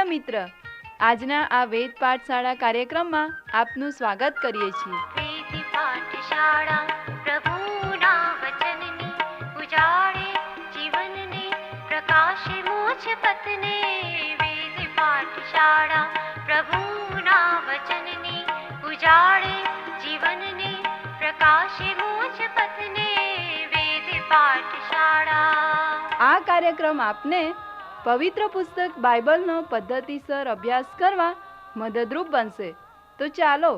પ્રિય મિત્ર, આજના આ વેદ પાઠશાળા કાર્યક્રમમાં આપનું સ્વાગત કરીએ છીએ. વેદ પાઠશાળા પ્રભુના વચનને ઉજાળે જીવનને પ્રકાશે મોક્ષ પથને. વેદ પાઠશાળા પ્રભુના વચનને ઉજાળે જીવનને પ્રકાશે મોક્ષ પથને. વેદ પાઠશાળા. આ કાર્યક્રમ આપને પવિત્ર પુસ્તક બાઇબલનો પદ્ધતિસર અભ્યાસ કરવા મદદરૂપ બનશે. તો ચાલો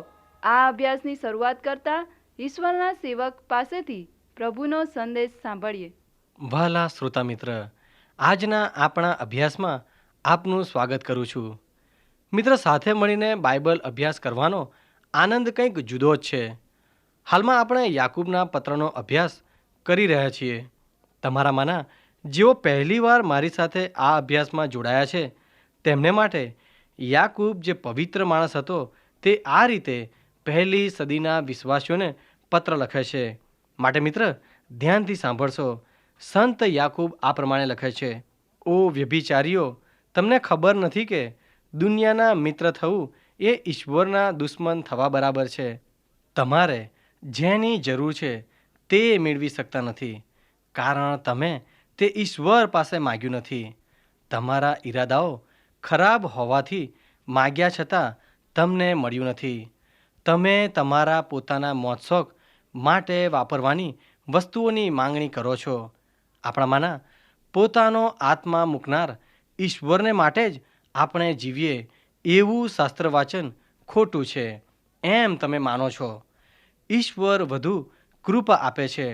આ અભ્યાસની શરૂઆત કરતા ઈશ્વરના સેવક પાસેથી પ્રભુનો સંદેશ સાંભળીએ. વહાલા શ્રોતા મિત્ર, આજના આપણા અભ્યાસમાં આપનું સ્વાગત કરું છું. મિત્ર, સાથે મળીને બાઇબલ અભ્યાસ કરવાનો આનંદ કંઈક જુદો જ છે. હાલમાં આપણે યાકૂબના પત્રનો અભ્યાસ કરી રહ્યા છીએ. તમારામાંના જેઓ પહેલીવાર મારી સાથે આ અભ્યાસમાં જોડાયા છે તેમને માટે યાકૂબ જે પવિત્ર માણસ હતો તે આ રીતે પહેલી સદીના વિશ્વાસીઓને પત્ર લખે છે. માટે મિત્ર, ધ્યાનથી સાંભળશો. સંત યાકૂબ આ પ્રમાણે લખે છે: ઓ વ્યભિચારીઓ, તમને ખબર નથી કે દુનિયાના મિત્ર થવું એ ઈશ્વરના દુશ્મન થવા બરાબર છે. તમારે જેની જરૂર છે તે મેળવી શકતા નથી, કારણ તમે તે ઈશ્વર પાસે માગ્યું નથી. તમારા ઈરાદાઓ ખરાબ હોવાથી માગ્યા છતાં તમને મળ્યું નથી. તમે તમારા પોતાના મોજશોખ માટે વાપરવાની વસ્તુઓની માંગણી કરો છો. આપણામાંના પોતાનો આત્મા મૂકનાર ઈશ્વરને માટે જ આપણે જીવીએ એવું શાસ્ત્ર વાચન ખોટું છે એમ તમે માનો છો. ઈશ્વર વધુ કૃપા આપે છે.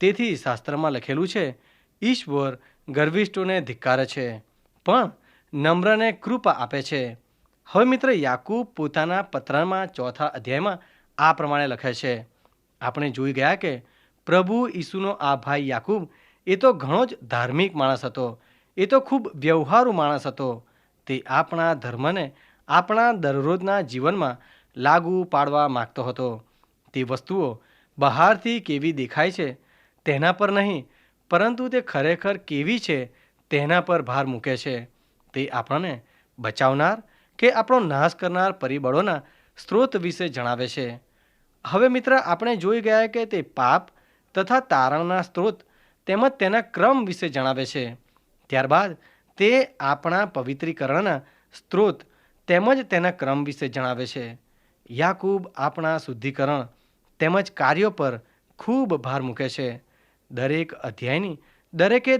તેથી શાસ્ત્રમાં લખેલું છે, ઈશ્વર ગર્વિષ્ઠોને ધિક્કારે છે પણ નમ્રને કૃપા આપે છે. હવે મિત્ર, યાકૂબ પોતાના પત્રમાં 4થા અધ્યાયમાં આ પ્રમાણે લખે છે. આપણે જોઈ ગયા કે પ્રભુ ઈસુનો આ ભાઈ યાકૂબ એ તો ઘણો જ ધાર્મિક માણસ હતો. એ તો ખૂબ વ્યવહારુ માણસ હતો. તે આપણા ધર્મને આપણા દરરોજના જીવનમાં લાગુ પાડવા માગતો હતો. તે વસ્તુઓ બહારથી કેવી દેખાય છે તેના પર નહીં, પરંતુ તે ખરેખર કેવી છે તેના પર ભાર મૂકે છે. તે આપણને બચાવનાર કે આપણો નાશ કરનાર પરિબળોના સ્ત્રોત વિશે જણાવે છે. હવે મિત્ર, આપણે જોઈ ગયા કે તે પાપ તથા તારણના સ્ત્રોત તેમજ તેના ક્રમ વિશે જણાવે છે. ત્યારબાદ તે આપણા પવિત્રીકરણના સ્ત્રોત તેમજ તેના ક્રમ વિશે જણાવે છે. યાકૂબ આપણા શુદ્ધિકરણ તેમજ કાર્યો પર ખૂબ ભાર મૂકે છે. દરેક અધ્યાયની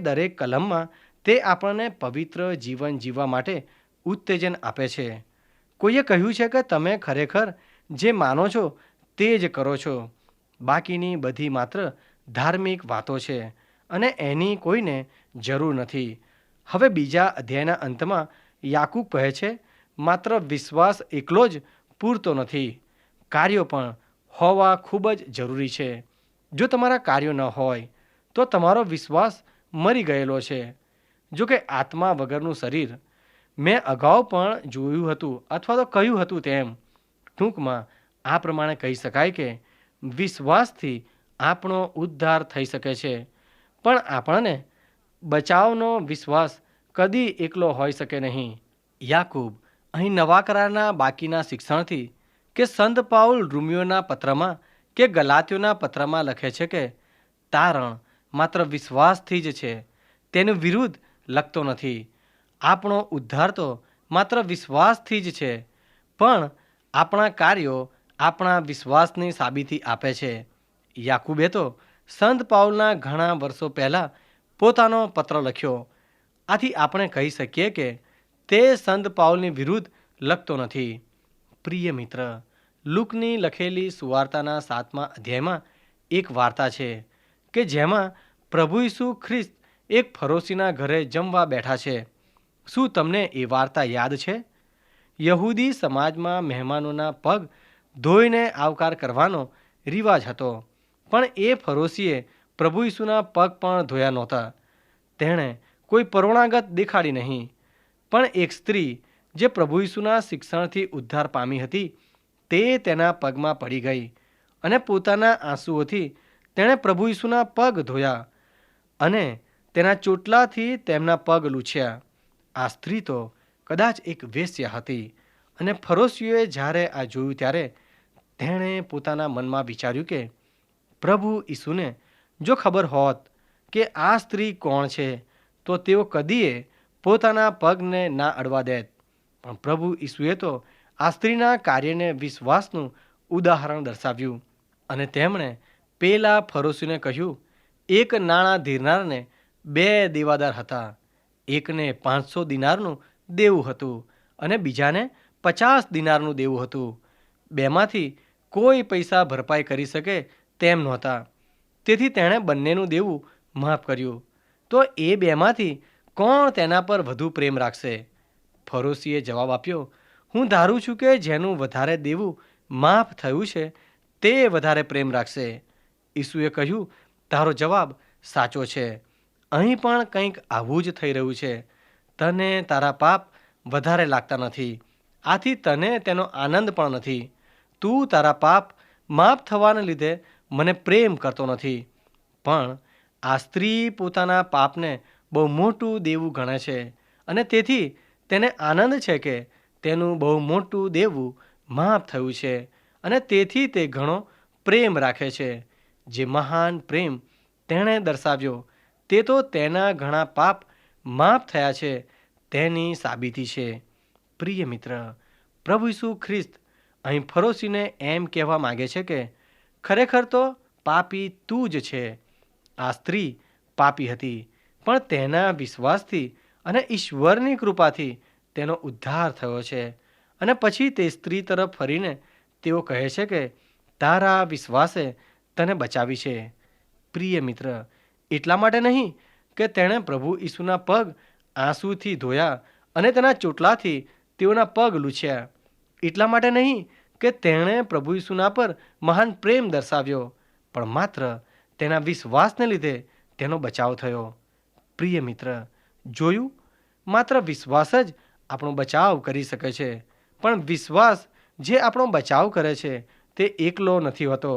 દરેક કલમમાં તે આપણને પવિત્ર જીવન જીવવા માટે ઉત્તેજન આપે છે. કોઈએ કહ્યું છે કે તમે ખરેખર જે માનો છો તે જ કરો છો. બાકીની બધી માત્ર ધાર્મિક વાતો છે અને એની કોઈને જરૂર નથી. હવે બીજા અધ્યાયના અંતમાં યાકૂબ કહે છે, માત્ર વિશ્વાસ એકલો જ પૂરતો નથી, કાર્યો પણ હોવા ખૂબ જ જરૂરી છે. જો તમારા કાર્યો ન હોય તો તમારો વિશ્વાસ મરી ગયેલો છે. જો કે આત્મા વગરનું શરીર, મેં અગાઉ પણ જોયું હતું અથવા તો કહ્યું હતું તેમ, ટૂંકમાં આ પ્રમાણે કહી શકાય કે વિશ્વાસથી આપણો ઉદ્ધાર થઈ શકે છે, પણ આપણને બચાવનો વિશ્વાસ કદી એકલો હોઈ શકે નહીં. યાકૂબ અહીં નવા કરારના બાકીના શિક્ષણથી કે સંત પાઉલ રોમીયોના પત્રમાં કે ગલાતીયોના પત્રમાં લખે છે કે તારણ માત્ર વિશ્વાસથી જ છે, તેનું વિરુદ્ધ લખતો નથી. આપણો ઉદ્ધાર તો માત્ર વિશ્વાસથી જ છે, પણ આપણા કાર્યો આપણા વિશ્વાસની સાબિતી આપે છે. યાકૂબે તો સંત પાઉલના ઘણા વર્ષો પહેલાં પોતાનો પત્ર લખ્યો. આથી આપણે કહી શકીએ કે તે સંત પાઉલની વિરુદ્ધ લખતો નથી. પ્રિય મિત્ર, લૂકની લખેલી સુવાર્તાના 7મા અધ્યાયમાં એક વાર્તા છે કે જેમાં પ્રભુ ઈસુ ખ્રિસ્ત એક ફરોશીના ઘરે જમવા બેઠા છે. શું તમને એ વાર્તા યાદ છે? યહૂદી સમાજમાં મહેમાનોના પગ ધોઈને આવકાર કરવાનો રિવાજ હતો, પણ એ ફરોશીએ પ્રભુ ઈસુના પગ પણ ધોયા નહોતા. તેણે કોઈ પરોણાગત દેખાડી નહીં, પણ એક સ્ત્રી જે પ્રભુ ઈસુના શિક્ષણથી ઉદ્ધાર પામી હતી તે તેના પગમાં પડી ગઈ અને પોતાના આંસુઓથી તેણે પ્રભુ ઈસુના પગ ધોયા અને તેના ચોટલાથી તેમના પગ લૂછ્યા. આ સ્ત્રી તો કદાચ એક વેશ્યા હતી. અને ફરોશીઓએ જ્યારે આ જોયું ત્યારે તેણે પોતાના મનમાં વિચાર્યું કે પ્રભુ ઈસુને જો ખબર હોત કે આ સ્ત્રી કોણ છે તો તેઓ કદીએ પોતાના પગને ના અડવા દેત. પણ પ્રભુ ઈસુએ તો આ સ્ત્રીના કાર્યને વિશ્વાસનું ઉદાહરણ દર્શાવ્યું. અને તેમણે પેલા ફરોશીને કહ્યું, એક નાણાં ધીરનારને 2 દેવાદાર હતા. એકને 500 દિનારનું દેવું હતું અને બીજાને 50 દિનારનું દેવું હતું. બેમાંથી કોઈ પૈસા ભરપાઈ કરી શકે તેમ નહોતા. તેથી તેણે બંનેનું દેવું માફ કર્યું. તો એ બેમાંથી કોણ તેના પર વધુ પ્રેમ રાખશે? ફરોશીએ જવાબ આપ્યો, હું ધારું છું કે જેનું વધારે દેવું માફ થયું છે તે વધારે પ્રેમ રાખશે. ઈસુએ કહ્યું, તારો જવાબ સાચો છે. અહીં પણ કંઈક આવું જ થઈ રહ્યું છે. તને તારા પાપ વધારે લાગતા નથી, આથી તને તેનો આનંદ પણ નથી. તું તારા પાપ માફ થવાને લીધે મને પ્રેમ કરતો નથી. પણ આ સ્ત્રી પોતાના પાપને બહુ મોટું દેવું ગણે છે અને તેથી તેને આનંદ છે કે તેનું બહુ મોટું દેવું માફ થયું છે અને તેથી તે ઘણો પ્રેમ રાખે છે. જે મહાન પ્રેમ તેણે દર્શાવ્યો તે તો તેના ઘણા પાપ માફ થયા છે તેની સાબિતી છે. પ્રિય મિત્ર, પ્રભુ ઈસુ ખ્રિસ્ત અહીં ફરોશીને એમ કહેવા માગે છે કે ખરેખર તો પાપી તું જ છે. આ સ્ત્રી પાપી હતી, પણ તેના વિશ્વાસથી અને ઈશ્વરની કૃપાથી તેનો ઉદ્ધાર થયો છે. અને પછી તે સ્ત્રી તરફ ફરીને તેઓ કહે છે કે તારા વિશ્વાસે તને બચાવી છે. પ્રિય મિત્ર, એટલા માટે નહીં કે તેણે પ્રભુ ઈસુના પગ આંસુથી ધોયા અને તેના ચોટલાથી તેઓના પગ લૂછ્યા. એટલા માટે નહીં કે તેણે પ્રભુ ઈસુના પર મહાન પ્રેમ દર્શાવ્યો, પણ માત્ર તેના વિશ્વાસને લીધે તેનો બચાવ થયો. પ્રિય મિત્ર, જોયું, માત્ર વિશ્વાસ જ આપણો બચાવ કરી શકે છે. પણ વિશ્વાસ જે આપણો બચાવ કરે છે તે એકલો નથી હોતો.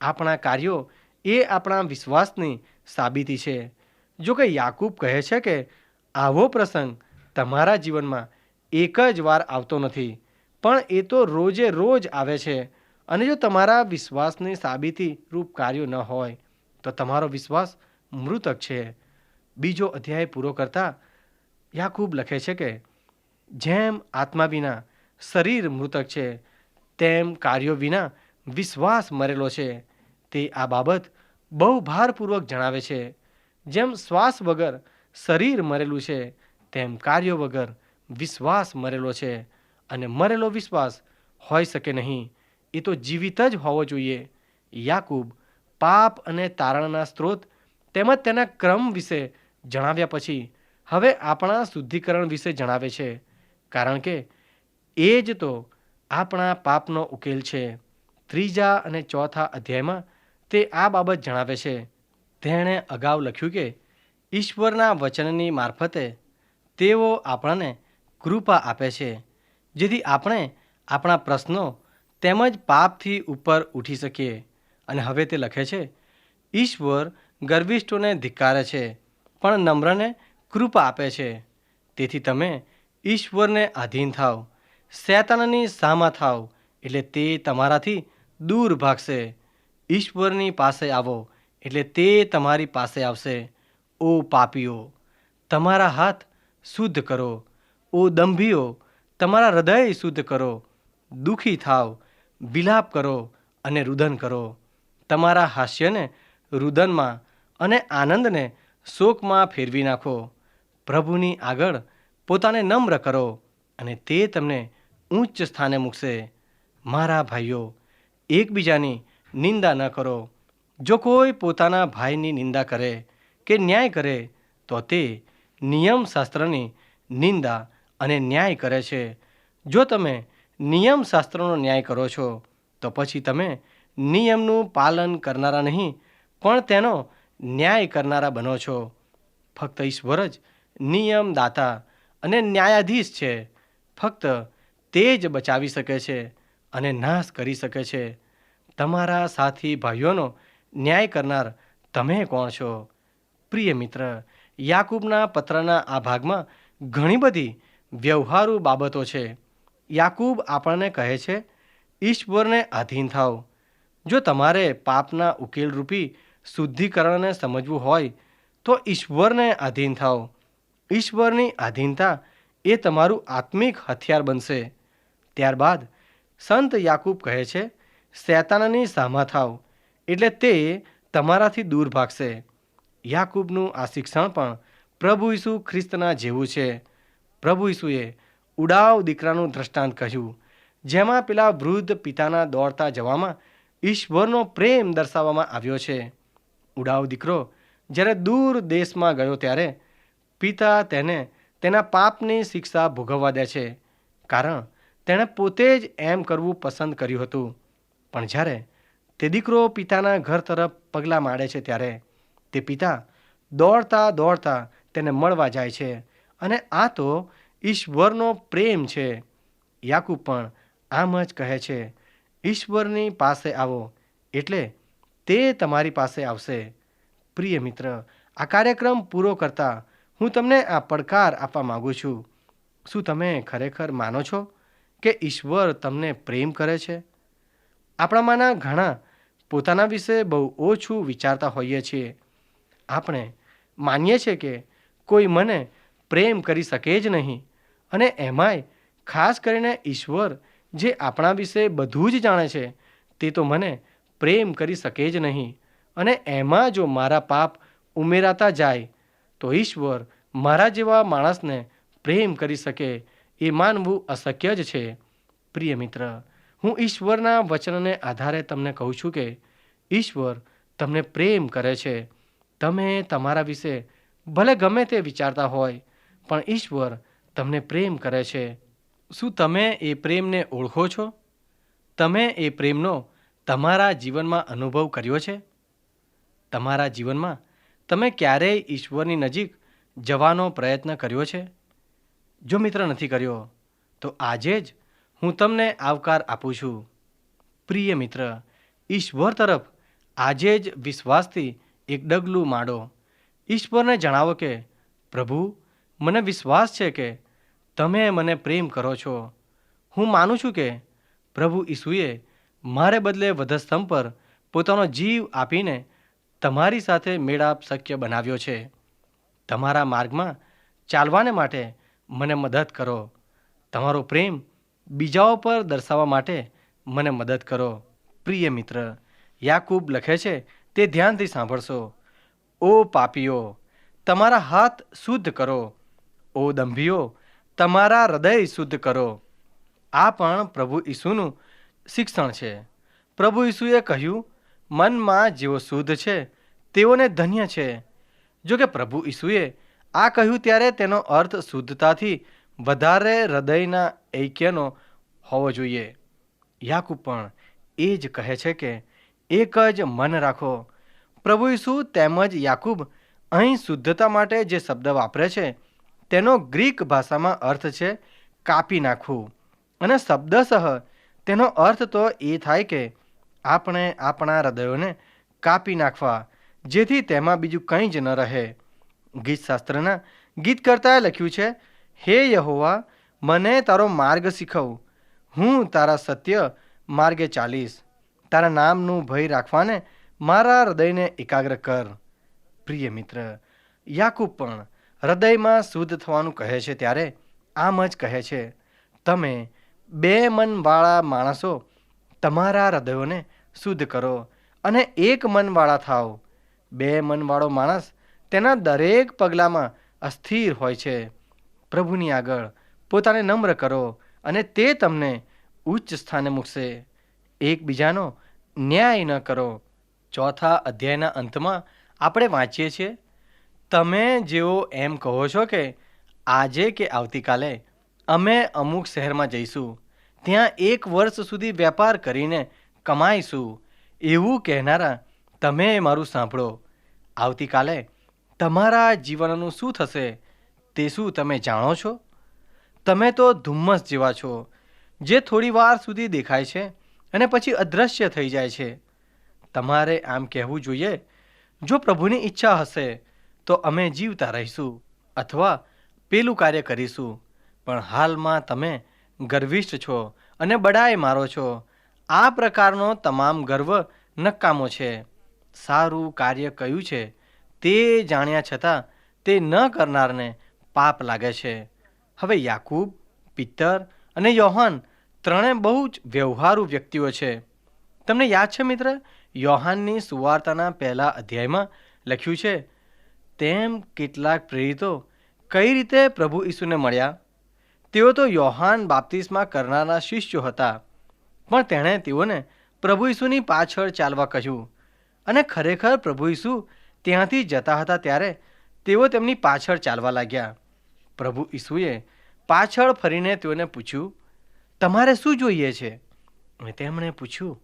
આપણા કાર્યો એ આપણા વિશ્વાસની સાબિતી છે. જો કે યાકૂબ કહે છે કે આવો પ્રસંગ તમારા જીવનમાં એક જ વાર આવતો નથી, પણ એ તો રોજે રોજ આવે છે. અને જો તમારા વિશ્વાસની સાબિતી રૂપ કાર્યો ન હોય તો તમારો વિશ્વાસ મૃતક છે. બીજો અધ્યાય પૂરો કરતા યાકૂબ લખે છે કે જેમ આત્મા વિના શરીર મૃતક છે તેમ કાર્યો વિના વિશ્વાસ મરેલો છે. તે આ બાબત બહુ ભારપૂર્વક જણાવે છે. જેમ શ્વાસ વગર શરીર મરેલું છે તેમ કાર્યો વગર વિશ્વાસ મરેલો છે. અને મરેલો વિશ્વાસ હોઈ શકે નહીં, એ તો જીવિત જ હોવો જોઈએ. યાકૂબ પાપ અને તારણના સ્ત્રોત તેમજ તેના ક્રમ વિશે જણાવ્યા પછી હવે આપણા શુદ્ધિકરણ વિશે જણાવે છે, કારણ કે એ જ તો આપણા પાપનો ઉકેલ છે. 3 અને 4 અધ્યાયમાં તે આ બાબત જણાવે છે. તેણે અગાઉ લખ્યું કે ઈશ્વરના વચનની મારફતે તેઓ આપણને કૃપા આપે છે, જેથી આપણે આપણા પ્રશ્નો તેમજ પાપથી ઉપર ઉઠી શકીએ. અને હવે તે લખે છે, ઈશ્વર ગર્વિષ્ઠોને ધિક્કારે છે પણ નમ્રને કૃપા આપે છે. તેથી તમે ઈશ્વરને આધીન થાવ, શૈતાનની સામા થાવ, એટલે તે તમારાથી દૂર ભાગશે. ઈશ્વરની પાસે આવો એટલે તે તમારી પાસે આવશે. ઓ પાપીઓ, તમારા હાથ શુદ્ધ કરો. ઓ દંભીઓ, તમારા હૃદય શુદ્ધ કરો. દુઃખી થાવ, વિલાપ કરો અને રુદન કરો. તમારા હાસ્યને રુદનમાં અને આનંદને શોકમાં ફેરવી નાખો. પ્રભુની આગળ પોતાને નમ્ર કરો અને તે તમને ઉચ્ચ સ્થાને મૂકશે. મારા ભાઈઓ, એકબીજાની નિંદા ન કરો. જો કોઈ પોતાના ભાઈની નિંદા કરે કે ન્યાય કરે તો તે નિયમશાસ્ત્રની નિંદા અને ન્યાય કરે છે. જો તમે નિયમશાસ્ત્રનો ન્યાય કરો છો તો પછી તમે નિયમનું પાલન કરનારા નહીં પણ તેનો ન્યાય કરનારા બનો છો. ફક્ત ઈશ્વર જ નિયમદાતા અને ન્યાયાધીશ છે. ફક્ત તે જ બચાવી શકે છે અને નાશ કરી શકે છે. તમારા સાથી ભાઈઓનો ન્યાય કરનાર તમે કોણ છો? પ્રિય મિત્ર, યાકૂબના પત્રના આ ભાગમાં ઘણી બધી વ્યવહારુ બાબતો છે. યાકૂબ આપણને કહે છે, ઈશ્વરને આધીન થાવ. જો તમારે પાપના ઉકેલરૂપી શુદ્ધિકરણને સમજવું હોય તો ઈશ્વરને આધીન થાવ. ઈશ્વરની આધીનતા એ તમારું આત્મિક હથિયાર બનશે. ત્યારબાદ સંત યાકૂબ કહે છે, શૈતાનની સામા થાવ, એટલે તે તમારાથી દૂર ભાગશે. યાકૂબનું આ શિક્ષણ પણ પ્રભુ ઈસુ ખ્રિસ્તના જેવું છે. પ્રભુ ઈસુએ ઉડાવ દીકરાનું દ્રષ્ટાંત કહ્યું, જેમાં પેલા વૃદ્ધ પિતાના દોડતા જવામાં ઈશ્વરનો પ્રેમ દર્શાવવામાં આવ્યો છે. ઉડાવ દીકરો જ્યારે દૂર દેશમાં ગયો ત્યારે પિતા તેને તેના પાપની શિક્ષા ભોગવવા દે છે, કારણ તેણે પોતે જ એમ કરવું પસંદ કર્યું હતું. પણ જ્યારે તે દીકરો પિતાના ઘર તરફ પગલાં માંડે છે ત્યારે તે પિતા દોડતા દોડતા તેને મળવા જાય છે. અને આ તો ઈશ્વરનો પ્રેમ છે. યાકૂબ પણ આમ જ કહે છે, ઈશ્વરની પાસે આવો એટલે તે તમારી પાસે આવશે. પ્રિય મિત્ર, આ કાર્યક્રમ પૂરો કરતા હું તમને આ પડકાર આપવા માગું છું. શું તમે ખરેખર માનો છો કે ઈશ્વર તમને પ્રેમ કરે છે? આપણામાંના ઘણા પોતાના વિશે બહુ ઓછું વિચારતા હોઈએ છીએ. આપણે માનીએ છીએ કે કોઈ મને પ્રેમ કરી શકે જ નહીં, અને એમાંય ખાસ કરીને ઈશ્વર જે આપણા વિશે બધું જ જાણે છે તે તો મને પ્રેમ કરી શકે જ નહીં. અને એમાં જો મારા પાપ ઉમેરાતા જાય તો ઈશ્વર મારા જેવા માણસને પ્રેમ કરી શકે એ માનવું અશક્ય જ છે. પ્રિય મિત્ર, હું ઈશ્વરના વચનને આધારે તમને કહું છું કે ઈશ્વર તમને પ્રેમ કરે છે. તમે તમારા વિશે ભલે ગમે તે વિચારતા હોય, પણ ઈશ્વર તમને પ્રેમ કરે છે. શું તમે એ પ્રેમને ઓળખો છો? તમે એ પ્રેમનો તમારા જીવનમાં અનુભવ કર્યો છે? તમારા જીવનમાં તમે ક્યારેય ઈશ્વરની નજીક જવાનો પ્રયત્ન કર્યો છે? જો મિત્ર નથી કર્યો તો આજે જ હું તમને આવકાર આપું છું. પ્રિય મિત્ર, ઈશ્વર તરફ આજે જ વિશ્વાસથી એક ડગલું માંડો. ઈશ્વરને જણાવો કે પ્રભુ, મને વિશ્વાસ છે કે તમે મને પ્રેમ કરો છો. હું માનું છું કે પ્રભુ ઈસુએ મારે બદલે વધસ્તંભ પર પોતાનો જીવ આપીને તમારી સાથે મેળાપ શક્ય બનાવ્યો છે. તમારા માર્ગમાં ચાલવાને માટે મને મદદ કરો. તમારો પ્રેમ બીજાઓ પર દર્શાવવા માટે મને મદદ કરો. પ્રિય મિત્ર, યાકૂબ લખે છે તે ધ્યાનથી સાંભળશો. ઓ પાપીઓ, તમારા હાથ શુદ્ધ કરો. ઓ દંભીઓ, તમારા હૃદય શુદ્ધ કરો. આ પણ પ્રભુ ઈસુનું શિક્ષણ છે. પ્રભુ ઈસુએ કહ્યું, મનમાં જેઓ શુદ્ધ છે તેઓને ધન્ય છે. જો કે પ્રભુ ઈસુએ આ કહ્યું ત્યારે તેનો અર્થ શુદ્ધતાથી વધારે હૃદયના ઐક્યનો હોવો જોઈએ. યાકૂબ પણ એ જ કહે છે કે એક જ મન રાખો. પ્રભુ ઈસુ તેમજ યાકૂબ અહીં શુદ્ધતા માટે જે શબ્દ વાપરે છે તેનો ગ્રીક ભાષામાં અર્થ છે કાપી નાખવું. અને શબ્દશઃ તેનો અર્થ તો એ થાય કે આપણે આપણા હૃદયોને કાપી નાખવા, જેથી તેમાં બીજું કંઈ જ ન રહે. ગીતશાસ્ત્રના ગીતકર્તાએ લખ્યું છે, હે યહોવા, મને તારો માર્ગ શીખવ, હું તારા સત્ય માર્ગે ચાલીશ. તારા નામનું ભય રાખવાને મારા હૃદયને એકાગ્ર કર. પ્રિય મિત્ર, યાકૂબ પણ હૃદયમાં શુદ્ધ થવાનું કહે છે ત્યારે આમ જ કહે છે, તમે બે મનવાળા માણસો તમારા હૃદયોને શુદ્ધ કરો અને એક મનવાળા થાવ. બે મનવાળો માણસ તેના દરેક પગલામાં અસ્થિર હોય છે. પ્રભુની આગળ પોતાને નમ્ર કરો અને તે તમને ઉચ્ચ સ્થાને મૂકશે. એકબીજાનો ન્યાય ન કરો. 4થા અધ્યાયના અંતમાં આપણે વાંચીએ છીએ, તમે જેઓ એમ કહો છો કે આજે કે આવતીકાલે અમે અમુક શહેરમાં જઈશું, ત્યાં 1 વર્ષ સુધી વેપાર કરીને કમાઈશું, એવું કહેનારા તમે મારું સાંભળો. આવતીકાલે તમારા જીવનનું શું થશે તે શું તમે જાણો છો? તમે તો ધુમ્મસ જેવા છો, જે થોડી વાર સુધી દેખાય છે અને પછી અદૃશ્ય થઈ જાય છે. તમારે આમ કહેવું જોઈએ, જો પ્રભુની ઈચ્છા હશે તો અમે જીવતા રહીશું અથવા પેલું કાર્ય કરીશું. પણ હાલમાં તમે ગર્વિષ્ઠ છો અને બડાઈ મારો છો. આ પ્રકારનો તમામ ગર્વ નકામો છે. સારું કાર્ય કયું છે તે જાણ્યા છતાં તે ન કરનારને પાપ લાગે છે. હવે યાકૂબ, પિત્તર અને યોહાન ત્રણે બહુ જ વ્યવહારુ વ્યક્તિઓ છે. તમને યાદ છે મિત્ર, યોહાનની સુવાર્તાના પહેલા અધ્યાયમાં લખ્યું છે તેમ કેટલાક પ્રેરિતો કઈ રીતે પ્રભુ ઈસુને મળ્યા. તેઓ તો યોહાન બાપ્તિસ્મા કરનારના શિષ્યો હતા, પણ તેણે તેઓને પ્રભુ ઈસુની પાછળ ચાલવા કહ્યું. અને ખરેખર પ્રભુ ઈસુ ત્યાંથી જતા હતા ત્યારે તેઓ તેમની પાછળ ચાલવા લાગ્યા. પ્રભુ ઈસુએ પાછળ ફરીને તેઓને પૂછ્યું, તમારે શું જોઈએ છે? અને તેમણે પૂછ્યું,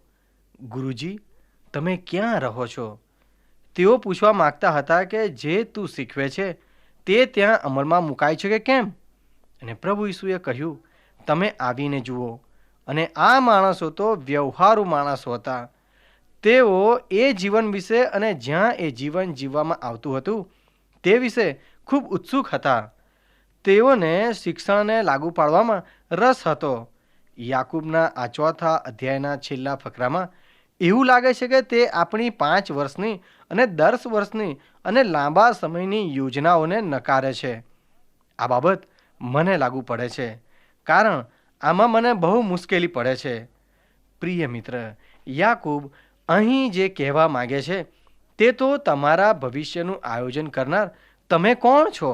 ગુરુજી, તમે ક્યાં રહો છો? તેઓ પૂછવા માગતા હતા કે જે તું શીખવે છે તે ત્યાં અમલમાં મુકાય છે કે કેમ? અને પ્રભુ ઈસુએ કહ્યું, તમે આવીને જુઓ. અને આ માણસો તો વ્યવહારુ માણસો હતા. તેઓ એ જીવન વિશે અને જ્યાં એ જીવન જીવવામાં આવતું હતું તે વિશે ખૂબ ઉત્સુક હતા. તેઓને શિક્ષણને લાગુ પાડવામાં રસ હતો. યાકૂબના આ ચોથા અધ્યાયના છેલ્લા ફકરામાં એવું લાગે છે કે તે આપણી 5 વર્ષની અને 10 વર્ષની અને લાંબા સમયની યોજનાઓને નકારે છે. આ બાબત મને લાગુ પડે છે, કારણ આમાં મને બહુ મુશ્કેલી પડે છે. પ્રિય મિત્ર, યાકૂબ અહીં જે કહેવા માગે છે તે તો તમારા ભવિષ્યનું આયોજન કરનાર તમે કોણ છો?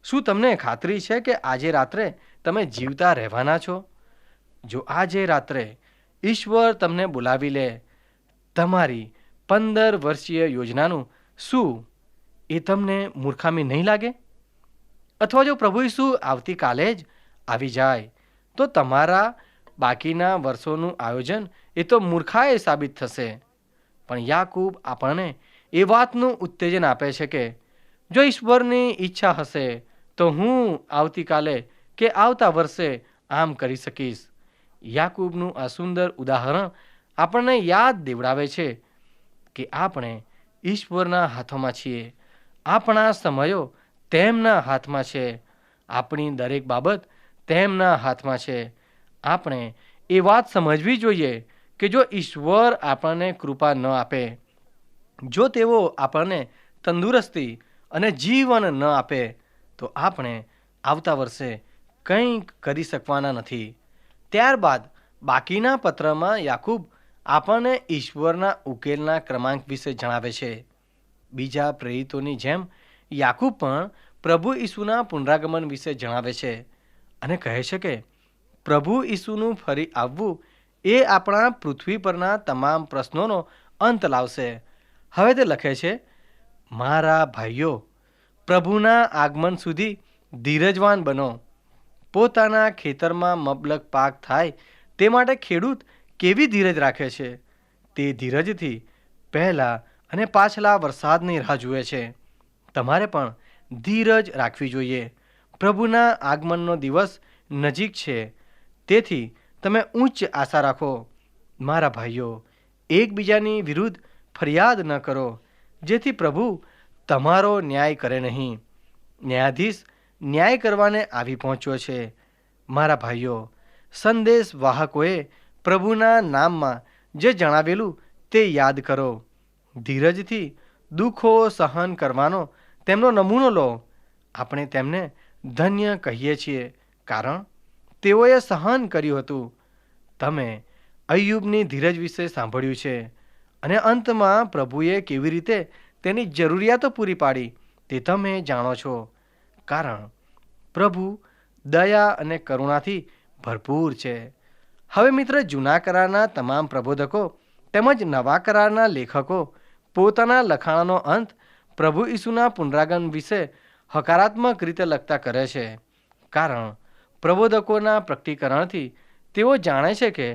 શું તમને ખાતરી છે કે આજે રાત્રે તમે જીવતા રહેવાના છો? જો આજે રાત્રે ઈશ્વર તમને બોલાવી લે, તમારી 15 વર્ષીય યોજનાનું શું એ તમને મૂર્ખામી નહીં લાગે? અથવા જો પ્રભુ ઈસુ આવતીકાલે જ આવી જાય તો તમારા બાકીના વર્ષોનું આયોજન એ તો મૂર્ખાએ સાબિત થશે. પણ યાકૂબ આપણને એ વાતનું ઉત્તેજન આપે છે કે જો ઈશ્વરની ઈચ્છા હશે તો હું આવતીકાલે કે આવતા વર્ષે આમ કરી શકીશ. યાકૂબનું આ સુંદર ઉદાહરણ આપણને યાદ દેવડાવે છે કે આપણે ઈશ્વરના હાથોમાં છીએ. આપણા સમયો તેમના હાથમાં છે. આપણી દરેક બાબત તેમના હાથમાં છે. આપણે એ વાત સમજવી જોઈએ કે જો ઈશ્વર આપણને કૃપા ન આપે, જો તેઓ આપણને તંદુરસ્તી અને જીવન ન આપે તો આપણે આવતા વર્ષે કંઈક કરી શકવાના નથી. ત્યારબાદ બાકીના પત્રમાં યાકૂબ આપણને ઈશ્વરના ઉકેલના ક્રમાંક વિશે જણાવે છે. બીજા પ્રેરિતોની જેમ યાકૂબ પણ પ્રભુ ઈસુના પુનરાગમન વિશે જણાવે છે અને કહે છે કે પ્રભુ ઈસુનું ફરી આવવું એ આપણા પૃથ્વી પરના તમામ પ્રશ્નોનો અંત લાવશે. હવે તે લખે છે, મારા ભાઈઓ, પ્રભુના આગમન સુધી ધીરજવાન બનો. પોતાના ખેતરમાં મબલક પાક થાય તે માટે ખેડૂત કેવી ધીરજ રાખે છે? તે ધીરજથી પહેલા અને પાછલા વરસાદની રાહ જુએ છે. તમારે પણ ધીરજ રાખવી જોઈએ. પ્રભુના આગમનનો દિવસ નજીક છે, તેથી તમે ઉચ્ચ આશા રાખો. મારા ભાઈઓ, એકબીજાની વિરુદ્ધ ફરિયાદ ન કરો, જેથી પ્રભુ તમારો ન્યાય કરે નહીં. ન્યાયાધીશ ન્યાય કરવાને આવી પહોંચ્યો છે. મારા ભાઈઓ, સંદેશ વાહકોએ પ્રભુના નામમાં જે જણાવેલું તે યાદ કરો. ધીરજથી દુઃખો સહન કરવાનો તેમનો નમૂનો લો. આપણે તેમને ધન્ય કહીએ છીએ, કારણ તેઓએ સહન કર્યું હતું. તમે અય્યુબની ધીરજ વિશે સાંભળ્યું છે અને અંતમાં પ્રભુએ કેવી રીતે તેની જરૂરિયાતો પૂરી પાડી તે તમે જાણો છો, કારણ પ્રભુ દયા અને કરુણાથી ભરપૂર છે. હવે મિત્ર, જૂના કરારના તમામ પ્રબોધકો તેમજ નવા કરારના લેખકો પોતાના લખાણનો અંત પ્રભુ ઈસુના પુનરાગમન વિશે હકારાત્મક રીતે લખતા કરે છે, કારણ પ્રબોધકોના પ્રકટીકરણથી તેઓ જાણે છે કે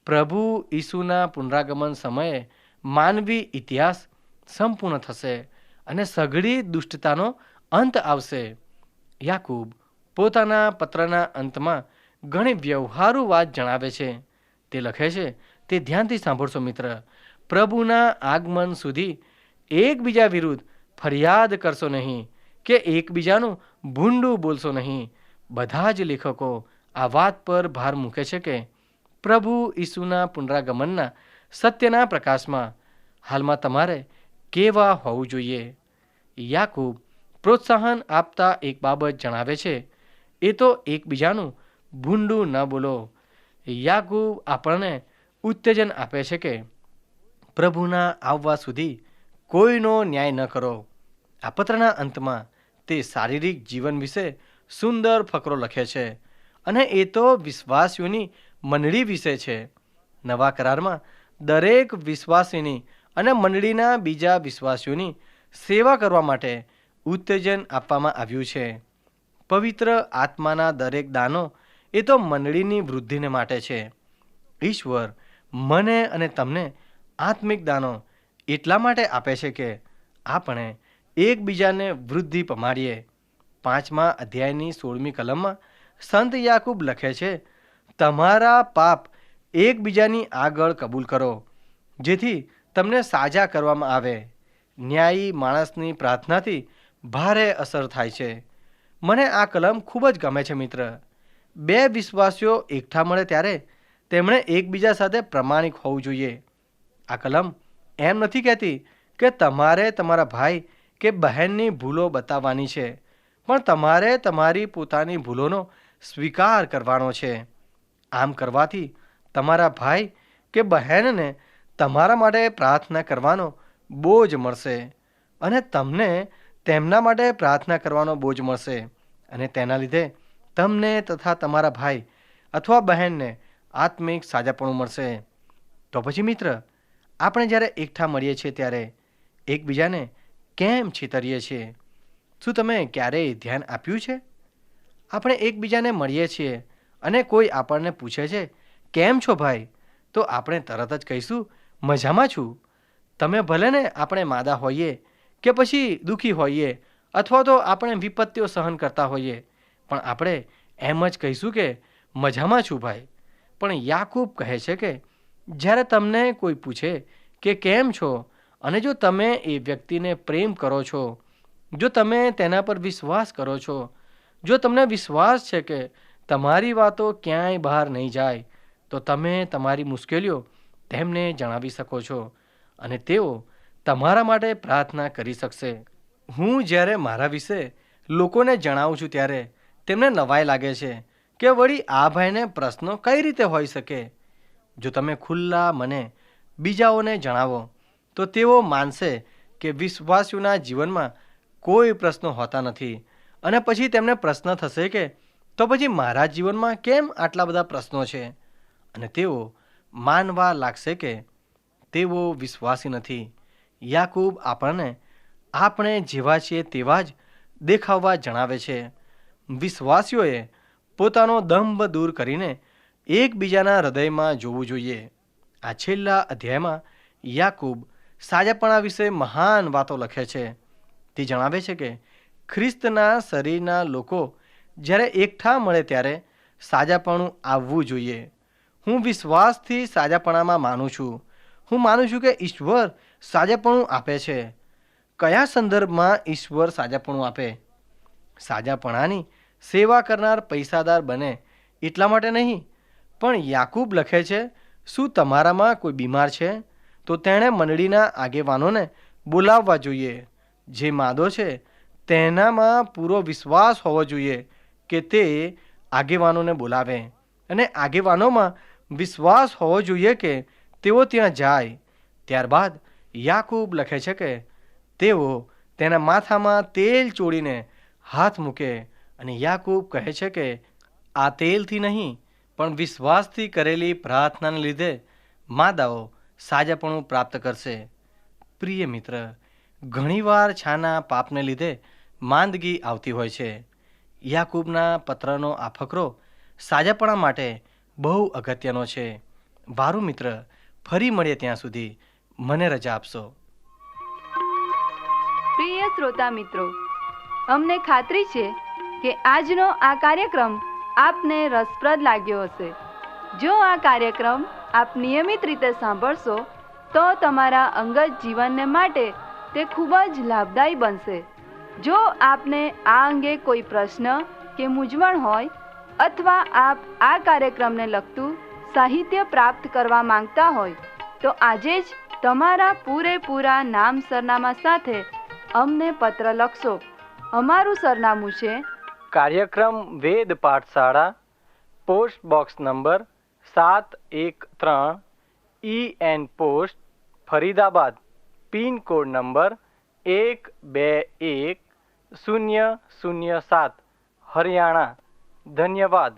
પ્રભુ ઈસુના પુનરાગમન સમયે માનવી ઇતિહાસ સંપૂર્ણ થશે અને સઘળી દુષ્ટતાનો અંત આવશે. યાકૂબ પોતાના પત્રના અંતમાં ઘણી વ્યવહારુ વાત જણાવે છે. તે લખે છે, તે ધ્યાનથી સાંભળશો મિત્ર, પ્રભુના આગમન સુધી એકબીજા વિરુદ્ધ ફરિયાદ કરશો નહીં કે એકબીજાનું ભૂંડું બોલશો નહીં. બધા જ લેખકો આ વાત પર ભાર મૂકે છે કે પ્રભુ ઈસુના પુનરાગમનના સત્યના પ્રકાશમાં હાલમાં તમારે કેવા હોવું જોઈએ. યાકૂબ પ્રોત્સાહન આપતા એક બાબત જણાવે છે, એ તો એકબીજાનું ભૂંડું ન બોલો. યાકૂબ આપણને ઉત્તેજન આપે છે કે પ્રભુના આવવા સુધી કોઈનો ન્યાય ન કરો. આ પત્રના અંતમાં તે શારીરિક જીવન વિશે સુંદર ફકરો લખે છે, અને એ તો વિશ્વાસીઓની મંડળી વિશે છે. નવા કરારમાં દરેક વિશ્વાસીની અને મંડળીના બીજા વિશ્વાસીઓની સેવા કરવા માટે ઉત્તેજન આપવામાં આવ્યું છે. પવિત્ર આત્માના દરેક દાનો એ તો મંડળીની વૃદ્ધિને માટે છે. ઈશ્વર મને અને તમને આત્મિક દાનો એટલા માટે આપે છે કે આપણે એકબીજાને વૃદ્ધિ પમાડીએ. 5મા અધ્યાયની 16મી કલમમાં સંત યાકૂબ લખે છે, તમારા પાપ એકબીજાની આગળ કબૂલ કરો, જેથી તમને સાજા કરવામાં આવે. ન્યાયી માણસની પ્રાર્થનાથી ભારે અસર થાય છે. મને આ કલમ ખૂબ જ ગમે છે મિત્ર. 2 વિશ્વાસીઓ એકઠા મળે ત્યારે તેમણે એકબીજા સાથે પ્રમાણિક હોવું જોઈએ. આ કલમ એમ નથી કહેતી કે તમારે તમારા ભાઈ કે બહેનની ભૂલો બતાવવાની છે, પણ તમારે તમારી પોતાની ભૂલોનો સ્વીકાર કરવાનો છે. આમ કરવાથી તમારા ભાઈ કે બહેનને તમારા માટે પ્રાર્થના કરવાનો બોજ મળશે, અને તમને તેમના માટે પ્રાર્થના કરવાનો બોજ મળશે, અને તેના લીધે તમને તથા તમારા ભાઈ અથવા બહેનને આત્મિક સાજાપણું મળશે. તો પછી મિત્ર, આપણે જ્યારે એકઠા મળીએ છીએ ત્યારે એકબીજાને કેમ છેતરીએ છીએ? શું તમે ક્યારેય ધ્યાન આપ્યું છે? આપણે એકબીજાને મળીએ છીએ અને કોઈ આપણને પૂછે છે, કેમ છો ભાઈ? તો આપણે તરત જ કહીશું, મજામાં છું. તમે ભલે ને આપણે માદા હોઈએ કે પછી દુઃખી હોઈએ, અથવા તો આપણે વિપત્તિઓ સહન કરતા હોઈએ, પણ આપણે એમ જ કહીશું કે મજામાં છું ભાઈ. પણ યાકૂબ કહે છે કે જ્યારે તમને કોઈ પૂછે કે કેમ છો, અને જો તમે એ વ્યક્તિને પ્રેમ કરો છો, જો તમે તેના પર વિશ્વાસ કરો છો, જો તમને વિશ્વાસ છે કે તમારી વાતો ક્યાંય બહાર નહીં જાય, તો તમે તમારી મુશ્કેલીઓ તેમને જણાવી શકો છો, અને તેઓ તમારા માટે પ્રાર્થના કરી શકશે. હું જ્યારે મારા વિશે લોકોને જણાવું છું ત્યારે તેમને નવાઈ લાગે છે કે વળી આ ભાઈને પ્રશ્નો કઈ રીતે હોઈ શકે. જો તમે ખુલ્લા મને બીજાઓને જણાવો તો તેઓ માનશે કે વિશ્વાસીઓના જીવનમાં કોઈ પ્રશ્નો હોતા નથી, અને પછી તેમને પ્રશ્ન થશે કે તો પછી મારા જીવનમાં કેમ આટલા બધા પ્રશ્નો છે, અને તેઓ માનવા લાગશે કે તેઓ વિશ્વાસી નથી. યાકૂબ આપણને આપણે જેવા છીએ તેવા જ દેખાવવા જણાવે છે. વિશ્વાસીઓએ પોતાનો દંભ દૂર કરીને એકબીજાના હૃદયમાં જોવું જોઈએ. આ છેલ્લા અધ્યાયમાં યાકૂબ સાજાપણા વિશે મહાન વાતો લખે છે. તે જણાવે છે કે ખ્રિસ્તના શરીરના લોકો જ્યારે એકઠા મળે ત્યારે સાજાપણું આવવું જોઈએ. હું વિશ્વાસથી સાજાપણામાં માનું છું. હું માનું છું કે ઈશ્વર સાજાપણું આપે છે. કયા સંદર્ભમાં ઈશ્વર સાજાપણું આપે? સાજાપણાની સેવા કરનાર પૈસાદાર બને એટલા માટે નહીં, પણ યાકૂબ લખે છે, શું તમારામાં કોઈ બીમાર છે તો તેણે મંડળીના આગેવાનોને બોલાવવા જોઈએ. જે માદો છે તેનામાં પૂરો વિશ્વાસ હોવો જોઈએ કે તે આગેવાનોને બોલાવે, અને આગેવાનોમાં વિશ્વાસ હોવો જોઈએ કે તેઓ ત્યાં જાય. ત્યારબાદ યાકૂબ લખે છે કે તેઓ તેના માથામાં તેલ ચોળીને હાથ મૂકે, અને યાકૂબ કહે છે કે આ તેલથી નહીં પણ વિશ્વાસથી કરેલી પ્રાર્થનાને લીધે માદાઓ સાજાપણું પ્રાપ્ત કરશે. પ્રિય મિત્ર, ઘણીવાર છાના પાપને લીધે માંદગી આવતી હોય છે. યાકૂબના પત્રનો આ ફકરો સાજાપણા માટે બહુ અગત્યનો છે. વારું મિત્ર, ફરી મળીએ ત્યાં સુધી મને રજા આપશો. પ્રિય શ્રોતા મિત્રો, અમને ખાતરી છે કે આજનો આ કાર્યક્રમ આપને રસપ્રદ લાગ્યો હશે. જો આ કાર્યક્રમ આપ નિયમિત રીતે સાંભળશો તો તમારા અંગત જીવનને માટે તે ખૂબ જ લાભદાયી બનશે. જો આપને આ અંગે કોઈ પ્રશ્ન કે મૂંઝવણ હોય અથવા આપ આ કાર્યક્રમને લગતું સાહિત્ય પ્રાપ્ત કરવા માંગતા હોય તો આજે જ તમારા પૂરેપૂરા નામ સરનામા સાથે અમને પત્ર લખશો. અમારું સરનામું છે કાર્યક્રમ Ved Pathshala, post box number 713, EN post, Faridabad, pin code number 121-007, Haryana. ધન્યવાદ.